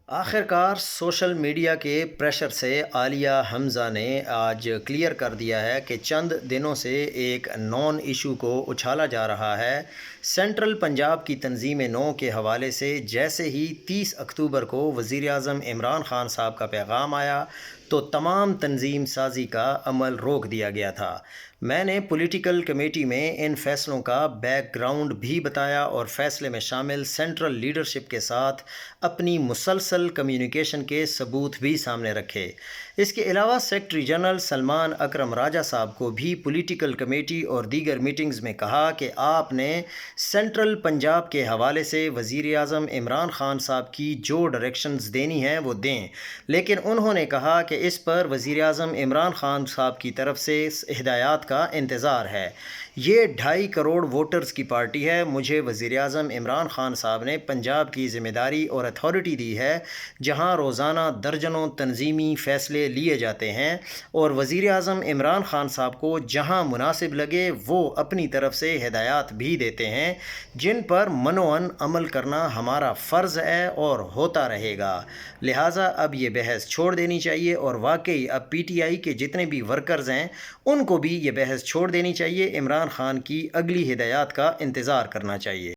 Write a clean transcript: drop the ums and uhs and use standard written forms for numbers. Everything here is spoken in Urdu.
آخرکار سوشل میڈیا کے پریشر سے عالیہ حمزہ نے آج کلیئر کر دیا ہے کہ چند دنوں سے ایک نان ایشو کو اچھالا جا رہا ہے۔ سینٹرل پنجاب کی تنظیم نو کے حوالے سے جیسے ہی 30 اکتوبر کو وزیر اعظم عمران خان صاحب کا پیغام آیا تو تمام تنظیم سازی کا عمل روک دیا گیا تھا۔ میں نے پولیٹیکل کمیٹی میں ان فیصلوں کا بیک گراؤنڈ بھی بتایا اور فیصلے میں شامل سینٹرل لیڈرشپ کے ساتھ اپنی مسلسل کمیونیکیشن کے ثبوت بھی سامنے رکھے۔ اس کے علاوہ سیکرٹری جنرل سلمان اکرم راجہ صاحب کو بھی پولیٹیکل کمیٹی اور دیگر میٹنگز میں کہا کہ آپ نے سینٹرل پنجاب کے حوالے سے وزیر اعظم عمران خان صاحب کی جو ڈائریکشنز دینی ہیں وہ دیں، لیکن انہوں نے کہا کہ اس پر وزیر اعظم عمران خان صاحب کی طرف سے ہدایات کا انتظار ہے۔ یہ 2.5 کروڑ ووٹرز کی پارٹی ہے۔ مجھے وزیر اعظم عمران خان صاحب نے پنجاب کی ذمہ داری اور اتھارٹی دی ہے، جہاں روزانہ درجنوں تنظیمی فیصلے لیے جاتے ہیں، اور وزیر اعظم عمران خان صاحب کو جہاں مناسب لگے وہ اپنی طرف سے ہدایات بھی دیتے ہیں، جن پر منوعاً عمل کرنا ہمارا فرض ہے اور ہوتا رہے گا۔ لہٰذا اب یہ بحث چھوڑ دینی چاہیے، اور واقعی اب پی ٹی آئی کے جتنے بھی ورکرز ہیں ان کو بھی یہ بحث چھوڑ دینی چاہیے۔ عمران خان کی اگلی ہدایات کا انتظار کرنا چاہیے۔